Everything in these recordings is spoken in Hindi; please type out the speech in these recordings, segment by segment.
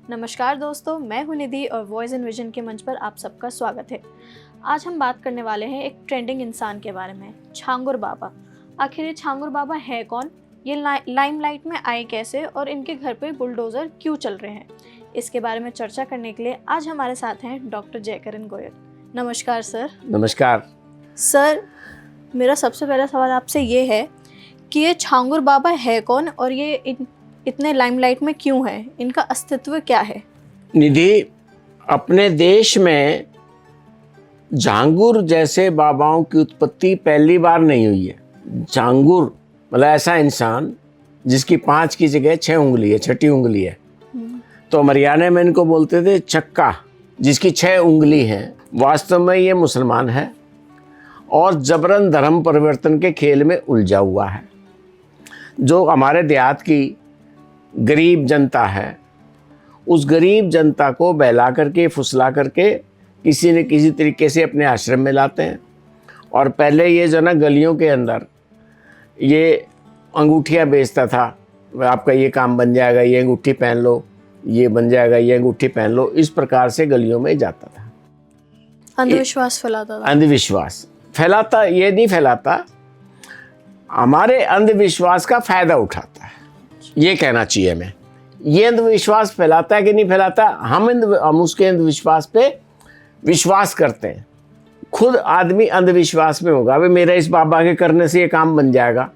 नमस्कार दोस्तों, मैं हूं निधि और वॉइस एंड विजन के मंच पर आप सबका स्वागत है। आज हम बात करने वाले हैं एक ट्रेंडिंग इंसान के बारे में, छांगुर बाबा। आखिर ये छांगुर बाबा है कौन, ये लाइमलाइट में आए कैसे और इनके घर पे बुलडोज़र क्यों चल रहे हैं, इसके बारे में चर्चा करने के लिए आज हमारे साथ हैं डॉक्टर जयकरण गोयल। नमस्कार सर। नमस्कार सर, मेरा सबसे पहला सवाल आपसे ये है कि ये छांगुर बाबा है कौन और ये इतने लाइमलाइट में क्यों है, इनका अस्तित्व क्या है? निधि, अपने देश में झांगुर जैसे बाबाओं की उत्पत्ति पहली बार नहीं हुई है। झांगुर मतलब ऐसा इंसान जिसकी 5 की जगह 6 उंगली है, 6ठी उंगली है। तो हरियाणा में इनको बोलते थे चक्का, जिसकी 6 उंगली हैं। वास्तव में ये मुसलमान है और जबरन धर्म परिवर्तन के खेल में उलझा हुआ है। जो हमारे देहात की गरीब जनता है, उस गरीब जनता को बहला करके फुसला करके किसी न किसी तरीके से अपने आश्रम में लाते हैं। और पहले ये जो ना गलियों के अंदर ये अंगूठियाँ बेचता था, आपका ये काम बन जाएगा, ये अंगूठी पहन लो, ये बन जाएगा, ये अंगूठी पहन लो। इस प्रकार से गलियों में जाता था, अंधविश्वास फैलाता था। अंधविश्वास फैलाता, ये नहीं फैलाता, हमारे अंधविश्वास का फ़ायदा उठाता है, ये कहना चाहिए हमें। ये अंधविश्वास फैलाता है कि नहीं फैलाता, हम उसके अंधविश्वास पे विश्वास करते हैं। खुद आदमी अंधविश्वास में होगा, भाई मेरा इस बाबा के करने से ये काम बन जाएगा,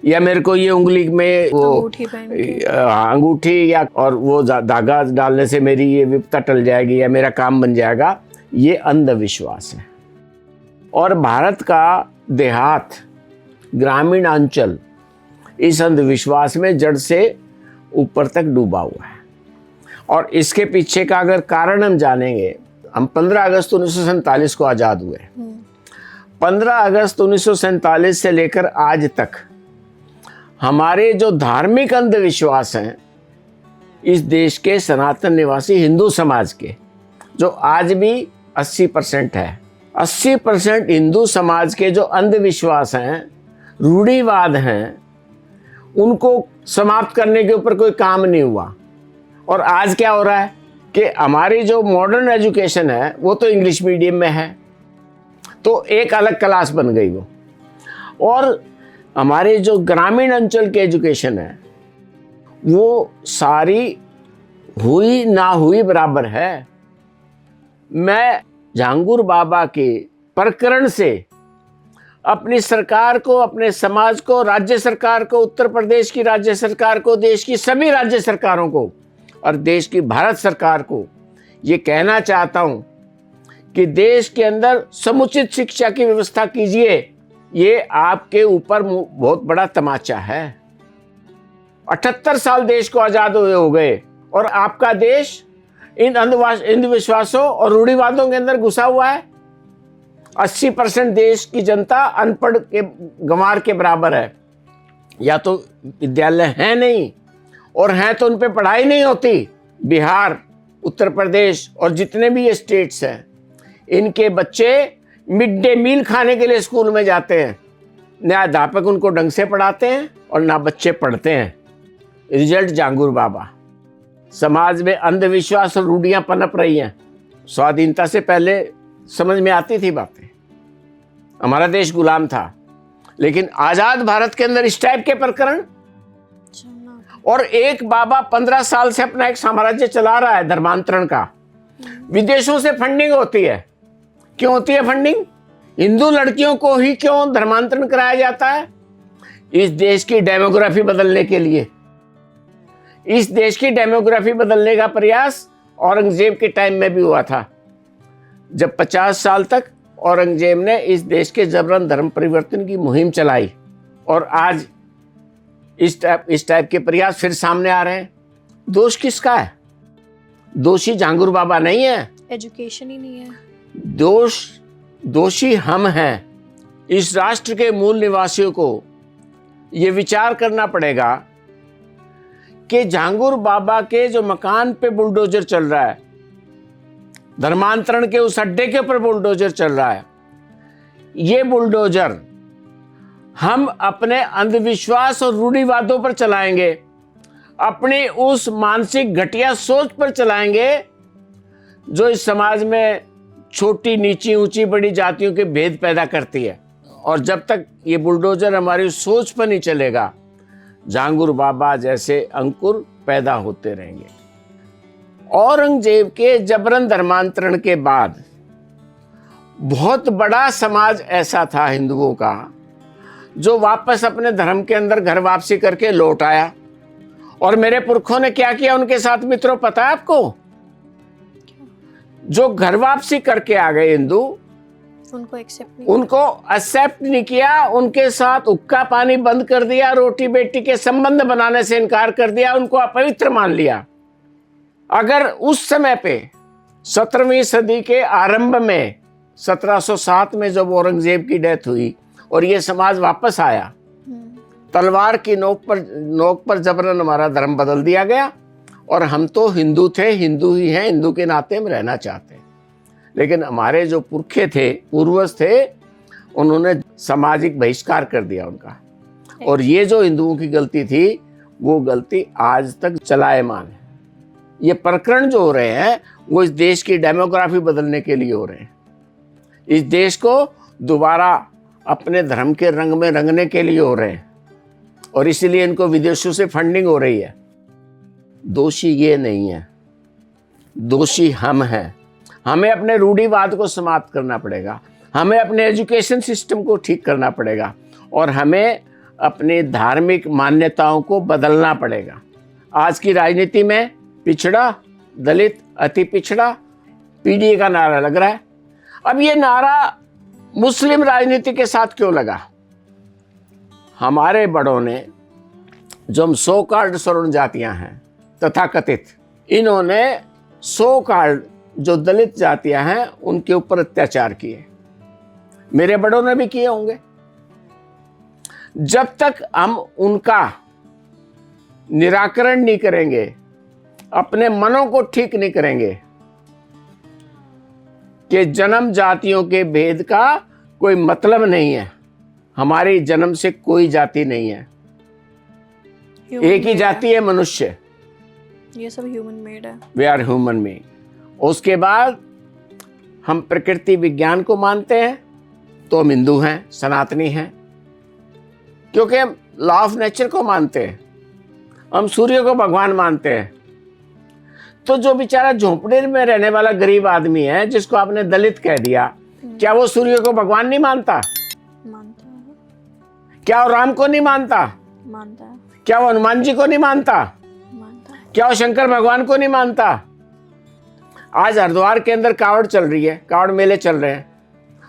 या मेरे को ये उंगली में वो अंगूठी या और वो धागा डालने से मेरी ये विपत्ता टल जाएगी या मेरा काम बन जाएगा। ये अंधविश्वास है। और भारत का देहात, ग्रामीण अंचल इस अंधविश्वास में जड़ से ऊपर तक डूबा हुआ है। और इसके पीछे का अगर कारण हम जानेंगे, हम 15 अगस्त 1947 को आज़ाद हुए। 15 अगस्त 1947 से लेकर आज तक हमारे जो धार्मिक अंधविश्वास हैं इस देश के सनातन निवासी हिंदू समाज के, जो आज भी 80% है, 80% हिंदू समाज के जो अंधविश्वास हैं, रूढ़िवाद हैं, उनको समाप्त करने के ऊपर कोई काम नहीं हुआ। और आज क्या हो रहा है कि हमारी जो मॉडर्न एजुकेशन है वो तो इंग्लिश मीडियम में है, तो एक अलग क्लास बन गई वो। और हमारे जो ग्रामीण अंचल की एजुकेशन है वो सारी हुई ना हुई बराबर है। मैं झांगुर बाबा के प्रकरण से अपनी सरकार को, अपने समाज को, राज्य सरकार को, उत्तर प्रदेश की राज्य सरकार को, देश की सभी राज्य सरकारों को और देश की भारत सरकार को ये कहना चाहता हूँ कि देश के अंदर समुचित शिक्षा की व्यवस्था कीजिए। ये आपके ऊपर बहुत बड़ा तमाचा है। 78 साल देश को आज़ाद हुए हो गए और आपका देश इन अंधविश्वासों और रूढ़िवादों के अंदर घुसा हुआ है। 80% देश की जनता अनपढ़ के गंवार के बराबर है। या तो विद्यालय हैं नहीं, और हैं तो उन पे पढ़ाई नहीं होती। बिहार, उत्तर प्रदेश और जितने भी ये स्टेट्स हैं, इनके बच्चे मिड डे मील खाने के लिए स्कूल में जाते हैं। ना अध्यापक उनको ढंग से पढ़ाते हैं और ना बच्चे पढ़ते हैं। रिजल्ट झांगुर बाबा। समाज में अंधविश्वास और रूढ़ियाँ पनप रही हैं। स्वाधीनता से पहले समझ में आती थी बातें, हमारा देश गुलाम था, लेकिन आजाद भारत के अंदर इस टाइप के प्रकरण, और एक बाबा 15 साल से अपना एक साम्राज्य चला रहा है धर्मांतरण का। विदेशों से फंडिंग होती है। क्यों होती है फंडिंग? हिंदू लड़कियों को ही क्यों धर्मांतरण कराया जाता है? इस देश की डेमोग्राफी बदलने के लिए। इस देश की डेमोग्राफी बदलने का प्रयास औरंगजेब के टाइम में भी हुआ था, जब 50 साल तक औरंगजेब ने इस देश के जबरन धर्म परिवर्तन की मुहिम चलाई। और आज इस टाइप के प्रयास फिर सामने आ रहे हैं। दोष किसका है? दोषी झांगुर बाबा नहीं है, एजुकेशन ही नहीं है। दोषी हम हैं। इस राष्ट्र के मूल निवासियों को ये विचार करना पड़ेगा कि झांगुर बाबा के जो मकान पे बुलडोजर चल रहा है, धर्मांतरण के उस अड्डे के ऊपर बुलडोजर चल रहा है, ये बुलडोजर हम अपने अंधविश्वास और रूढ़िवादों पर चलाएंगे अपनी उस मानसिक घटिया सोच पर चलाएंगे जो इस समाज में छोटी नीची ऊंची बड़ी जातियों के भेद पैदा करती है। और जब तक ये बुलडोजर हमारी सोच पर नहीं चलेगा, झांगुर बाबा जैसे अंकुर पैदा होते रहेंगे। औरंगजेब के जबरन धर्मांतरण के बाद बहुत बड़ा समाज ऐसा था हिंदुओं का जो वापस अपने धर्म के अंदर घर वापसी करके लौट आया। और मेरे पुरखों ने क्या किया उनके साथ मित्रों, पता है आपको? जो घर वापसी करके आ गए हिंदू, उनको एक्सेप्ट नहीं किया, उनके साथ हुक्का पानी बंद कर दिया, रोटी बेटी के संबंध बनाने से इनकार कर दिया, उनको अपवित्र मान लिया। अगर उस समय पे 17वीं सदी के आरंभ में 1707 में जब औरंगजेब की डेथ हुई और ये समाज वापस आया, तलवार की नोक पर जबरन हमारा धर्म बदल दिया गया। और हम तो हिंदू थे, हिंदू ही हैं, हिंदू के नाते हम रहना चाहते हैं। लेकिन हमारे जो पुरखे थे, पूर्वज थे, उन्होंने सामाजिक बहिष्कार कर दिया उनका। और ये जो हिंदुओं की गलती थी, वो गलती आज तक चलायमान है। ये प्रकरण जो हो रहे हैं वो इस देश की डेमोग्राफी बदलने के लिए हो रहे हैं। इस देश को दोबारा अपने धर्म के रंग में रंगने के लिए हो रहे हैं। और इसीलिए इनको विदेशों से फंडिंग हो रही है। दोषी ये नहीं है, दोषी हम हैं। हमें अपने रूढ़िवाद को समाप्त करना पड़ेगा, हमें अपने एजुकेशन सिस्टम को ठीक करना पड़ेगा और हमें अपनी धार्मिक मान्यताओं को बदलना पड़ेगा। आज की राजनीति में पिछड़ा, दलित, अति पिछड़ा, पीडीए का नारा लग रहा है। अब ये नारा मुस्लिम राजनीति के साथ क्यों लगा? हमारे बड़ों ने, जो हम सो कॉल्ड सवर्ण जातियां हैं तथाकथित, इन्होंने सो कॉल्ड जो दलित जातियां हैं उनके ऊपर अत्याचार किए। मेरे बड़ों ने भी किए होंगे। जब तक हम उनका निराकरण नहीं करेंगे, अपने मनों को ठीक नहीं करेंगे कि जन्म जातियों के भेद का कोई मतलब नहीं है, हमारी जन्म से कोई जाति नहीं है, एक ही जाति है, मनुष्य। ये सब ह्यूमन मेड है, वी आर ह्यूमन मेड। उसके बाद हम प्रकृति विज्ञान को मानते हैं तो हम हिंदू हैं, सनातनी हैं, क्योंकि हम लॉ ऑफ नेचर को मानते हैं, हम सूर्य को भगवान मानते हैं। तो जो बेचारा झोंपड़े में रहने वाला गरीब आदमी है, जिसको आपने दलित कह दिया, क्या वो सूर्य को भगवान नहीं मानता? मानता है। क्या वो राम को नहीं मानता? मानता है। क्या वो हनुमान जी को नहीं मानता? मानता है। क्या वो शंकर भगवान को नहीं मानता? आज हरिद्वार के अंदर कावड़ चल रही है, कावड़ मेले चल रहे हैं।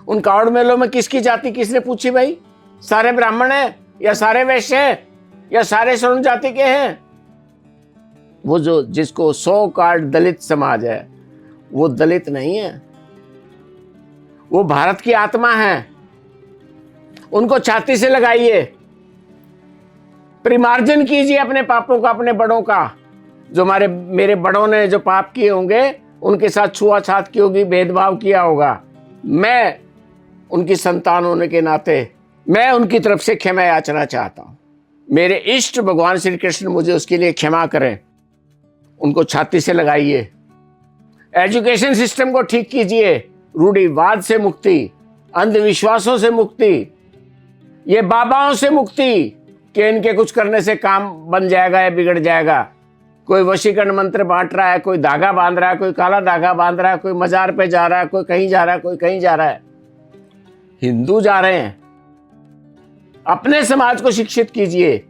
उन कावड़ मेलों में किसकी जाति किसने पूछी भाई? सारे ब्राह्मण हैं या सारे वैश्य हैं या सारे स्वर्ण जाति के हैं? वो जो जिसको सो कॉल्ड दलित समाज है, वो दलित नहीं है, वो भारत की आत्मा है। उनको छाती से लगाइए, परिमार्जन कीजिए अपने पापों का, अपने बड़ों का। जो मेरे बड़ों ने जो पाप किए होंगे, उनके साथ छुआछात की होगी, भेदभाव किया होगा, मैं उनकी संतान होने के नाते मैं उनकी तरफ से क्षमा याचना चाहता हूं। मेरे इष्ट भगवान श्री कृष्ण मुझे उसके लिए क्षमा करें। उनको छाती से लगाइए, एजुकेशन सिस्टम को ठीक कीजिए, रूढ़िवाद से मुक्ति, अंधविश्वासों से मुक्ति, ये बाबाओं से मुक्ति कि इनके कुछ करने से काम बन जाएगा या बिगड़ जाएगा। कोई वशीकरण मंत्र बांट रहा है, कोई धागा बांध रहा है, कोई काला धागा बांध रहा है, कोई मजार पे जा रहा है, कोई कहीं जा रहा है, कोई कहीं जा रहा है। हिंदू जा रहे हैं। अपने समाज को शिक्षित कीजिए।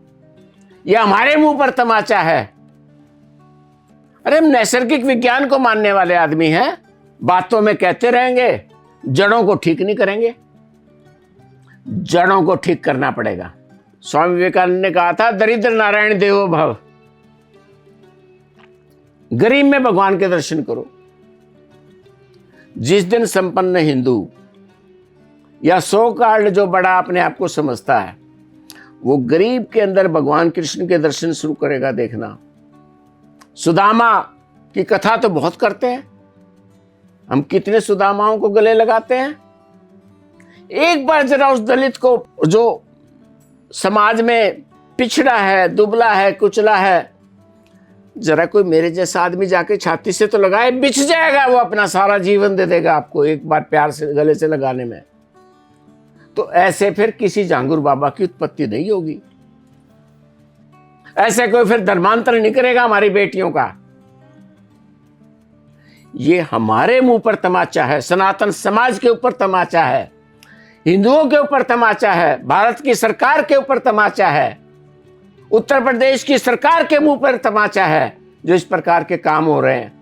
यह हमारे मुंह पर तमाचा है। अरे हम नैसर्गिक विज्ञान को मानने वाले आदमी हैं, बातों में कहते रहेंगे, जड़ों को ठीक नहीं करेंगे। जड़ों को ठीक करना पड़ेगा। स्वामी विवेकानंद ने कहा था, दरिद्र नारायण देवो भव। गरीब में भगवान के दर्शन करो। जिस दिन संपन्न हिंदू या सो कॉल्ड जो बड़ा अपने आप को समझता है, वो गरीब के अंदर भगवान कृष्ण के दर्शन शुरू करेगा, देखना। सुदामा की कथा तो बहुत करते हैं हम, कितने सुदामाओं को गले लगाते हैं। एक बार जरा उस दलित को, जो समाज में पिछड़ा है, दुबला है, कुचला है, जरा कोई मेरे जैसा आदमी जाके छाती से तो लगाए, बिछ जाएगा वो, अपना सारा जीवन दे देगा आपको एक बार प्यार से गले से लगाने में। तो ऐसे फिर किसी झांगुर बाबा की उत्पत्ति नहीं होगी, ऐसे कोई फिर धर्मांतर नहीं करेगा हमारी बेटियों का। ये हमारे मुंह पर तमाचा है, सनातन समाज के ऊपर तमाचा है, हिंदुओं के ऊपर तमाचा है, भारत की सरकार के ऊपर तमाचा है, उत्तर प्रदेश की सरकार के मुंह पर तमाचा है जो इस प्रकार के काम हो रहे हैं।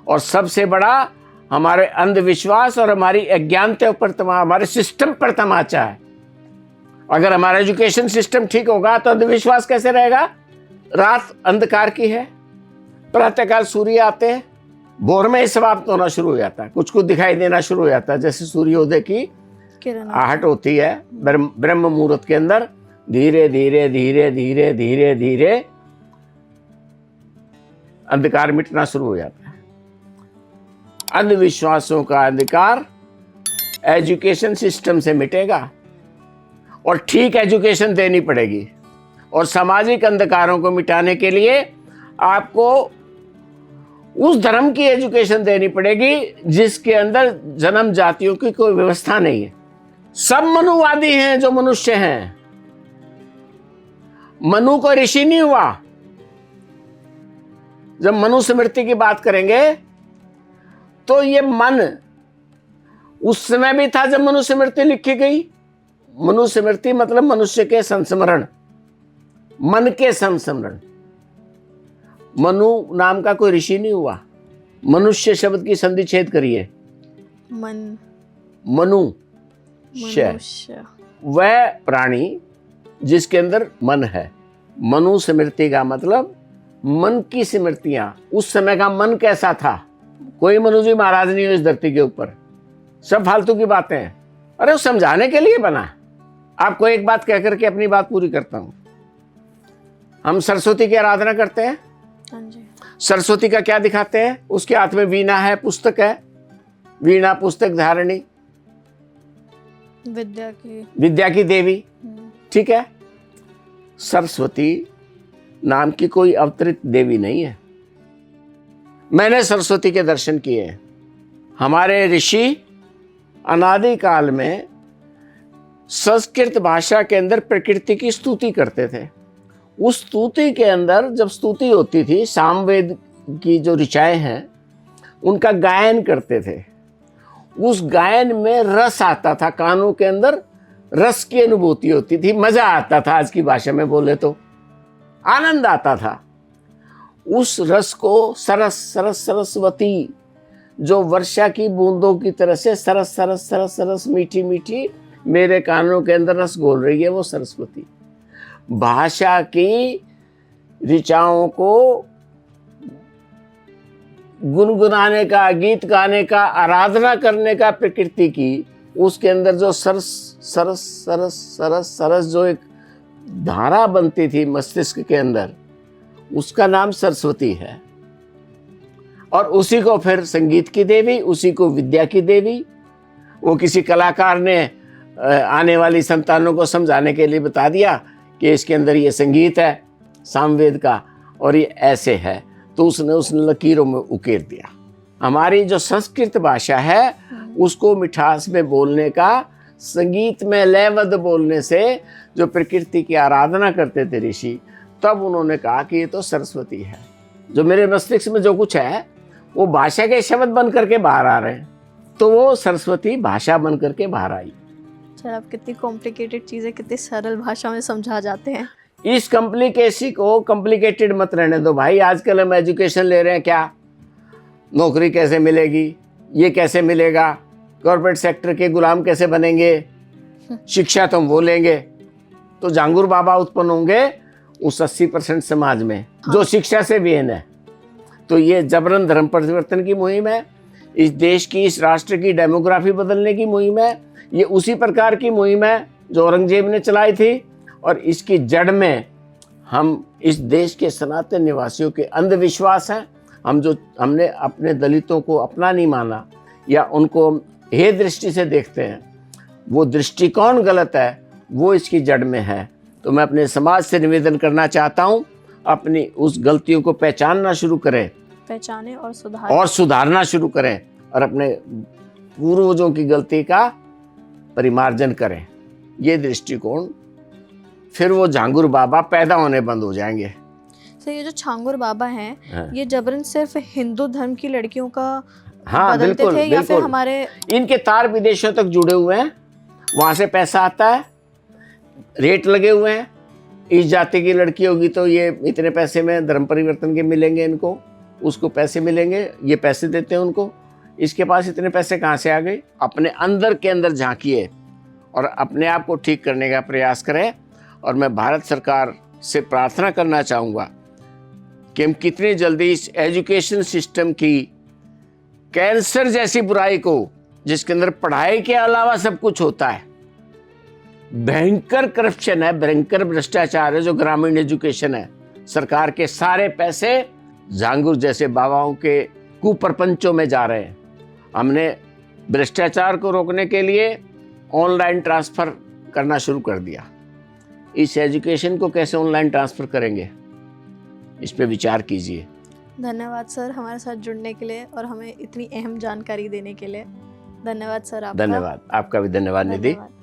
और सबसे बड़ा हमारे अंधविश्वास और हमारी अज्ञानता पर हमारे सिस्टम पर तमाचा है। अगर हमारा एजुकेशन सिस्टम ठीक होगा तो अंधविश्वास कैसे रहेगा? रात अंधकार की है, प्रातःकाल सूर्य आते हैं, भोर में ही समाप्त होना शुरू हो जाता है, कुछ कुछ दिखाई देना शुरू हो जाता है, जैसे सूर्योदय की आहट होती है ब्रह्म मुहूर्त के अंदर। धीरे धीरे धीरे धीरे धीरे धीरे अंधकार मिटना शुरू हो जाता है। अंधविश्वासों का अंधकार एजुकेशन सिस्टम से मिटेगा और ठीक एजुकेशन देनी पड़ेगी। और सामाजिक अंधकारों को मिटाने के लिए आपको उस धर्म की एजुकेशन देनी पड़ेगी जिसके अंदर जन्म जातियों की कोई व्यवस्था नहीं है। सब मनुवादी हैं जो मनुष्य हैं। मनु को ऋषि नहीं हुआ। जब मनु स्मृति की बात करेंगे तो ये मन उस समय भी था जब मनु स्मृति लिखी गई। मनु स्मृति मतलब मनुष्य के संस्मरण, मन के संस्मरण। मनु नाम का कोई ऋषि नहीं हुआ। मनुष्य शब्द की संधि छेद करिए, मन, मनुष्य, वह प्राणी जिसके अंदर मन है। मनु स्मृति का मतलब मन की स्मृतियां। उस समय का मन कैसा था? कोई मनु जी महाराज नहीं हो इस धरती के ऊपर, सब फालतू की बातें हैं। अरे वो समझाने के लिए बना। आपको एक बात कह करके अपनी बात पूरी करता हूं। हम सरस्वती की आराधना करते हैं। सरस्वती का क्या दिखाते हैं? उसके हाथ में वीणा है, पुस्तक है, वीणा पुस्तक धारणी, विद्या की देवी। ठीक है। सरस्वती नाम की कोई अवतरित देवी नहीं है। मैंने सरस्वती के दर्शन किए हैं। हमारे ऋषि अनादि काल में संस्कृत भाषा के अंदर प्रकृति की स्तुति करते थे। उस स्तुति के अंदर जब स्तुति होती थी, सामवेद की जो ऋचाएं हैं उनका गायन करते थे। उस गायन में रस आता था, कानों के अंदर रस की अनुभूति होती थी, मजा आता था। आज की भाषा में बोले तो आनंद आता था। उस रस को सरस सरस सरस्वती, जो वर्षा की बूंदों की तरह से सरस सरस सरस सरस मीठी मीठी मेरे कानों के अंदर रस घोल रही है, वो सरस्वती। भाषा की ऋचाओं को गुनगुनाने का, गीत गाने का, आराधना करने का प्रकृति की, उसके अंदर जो सरस सरस सरस सरस सरस जो एक धारा बनती थी मस्तिष्क के अंदर, उसका नाम सरस्वती है। और उसी को फिर संगीत की देवी, उसी को विद्या की देवी, वो किसी कलाकार ने आने वाली संतानों को समझाने के लिए बता दिया कि इसके अंदर ये संगीत है सामवेद का और ये ऐसे है, तो उसने लकीरों में उकेर दिया। हमारी जो संस्कृत भाषा है उसको मिठास में बोलने का, संगीत में लयबद्ध बोलने से जो प्रकृति की आराधना करते थे ऋषि, तब उन्होंने कहा कि ये तो सरस्वती है। जो मेरे मस्तिष्क में जो कुछ है वो भाषा के शब्द बन करके बाहर आ रहे हैं, तो वो सरस्वती भाषा बन करके बाहर आई। सर, आप कितनी कॉम्प्लिकेटेड चीज़ें कितनी सरल भाषा में समझा जाते हैं। इस कॉम्प्लिकेसी को कॉम्प्लिकेटेड मत रहने दो भाई। आजकल हम एजुकेशन ले रहे हैं, क्या नौकरी कैसे मिलेगी, ये कैसे मिलेगा, कॉर्पोरेट सेक्टर के गुलाम कैसे बनेंगे, शिक्षा तो हम वो लेंगे। तो झांगुर बाबा उत्पन्न होंगे उस 80% समाज में जो शिक्षा से विहीन है। तो ये जबरन धर्म परिवर्तन की मुहिम है, इस देश की, इस राष्ट्र की डेमोग्राफी बदलने की मुहिम है। ये उसी प्रकार की मुहिम है जो औरंगजेब ने चलाई थी। और इसकी जड़ में हम इस देश के सनातन निवासियों के अंधविश्वास हैं। हमने अपने दलितों को अपना नहीं माना या उनको हे दृष्टि से देखते हैं, वो दृष्टिकोण गलत है, वो इसकी जड़ में है। तो मैं अपने समाज से निवेदन करना चाहता हूँ, अपनी उस गलतियों को पहचानना शुरू करें पहचाने और और सुधारना शुरू करें और अपने पूर्वजों की गलती का परिमार्जन करें, ये दृष्टिकोण, फिर वो झांगुर बाबा पैदा होने बंद हो जाएंगे। तो ये जो छांगुर बाबा हैं, हाँ। ये जबरन सिर्फ हिंदू धर्म की लड़कियों का हाँ, बदलते बिल्कुल, थे या फिर बिल्कुल। हमारे इनके तार विदेशों तक जुड़े हुए हैं, वहां से पैसा आता है, रेट लगे हुए हैं, इस जाति की लड़की होगी तो ये इतने पैसे में धर्म परिवर्तन के मिलेंगे इनको, उसको पैसे मिलेंगे, ये पैसे देते हैं उनको, इसके पास इतने पैसे कहाँ से आ गए। अपने अंदर के अंदर झांकिए और अपने आप को ठीक करने का प्रयास करें। और मैं भारत सरकार से प्रार्थना करना चाहूँगा कि हम कितनी जल्दी इस एजुकेशन सिस्टम की कैंसर जैसी बुराई को, जिसके अंदर पढ़ाई के अलावा सब कुछ होता है, भयंकर करप्शन है, भयंकर भ्रष्टाचार है, जो ग्रामीण एजुकेशन है, सरकार के सारे पैसे झांगुर जैसे बाबाओं के कुप्रपंचों में जा रहे हैं। हमने भ्रष्टाचार को रोकने के लिए ऑनलाइन ट्रांसफ़र करना शुरू कर दिया। इस एजुकेशन को कैसे ऑनलाइन ट्रांसफ़र करेंगे, इस पे विचार कीजिए। धन्यवाद सर हमारे साथ जुड़ने के लिए और हमें इतनी अहम जानकारी देने के लिए। धन्यवाद सर आपका। धन्यवाद, आपका भी धन्यवाद निधि। धन्यवाद।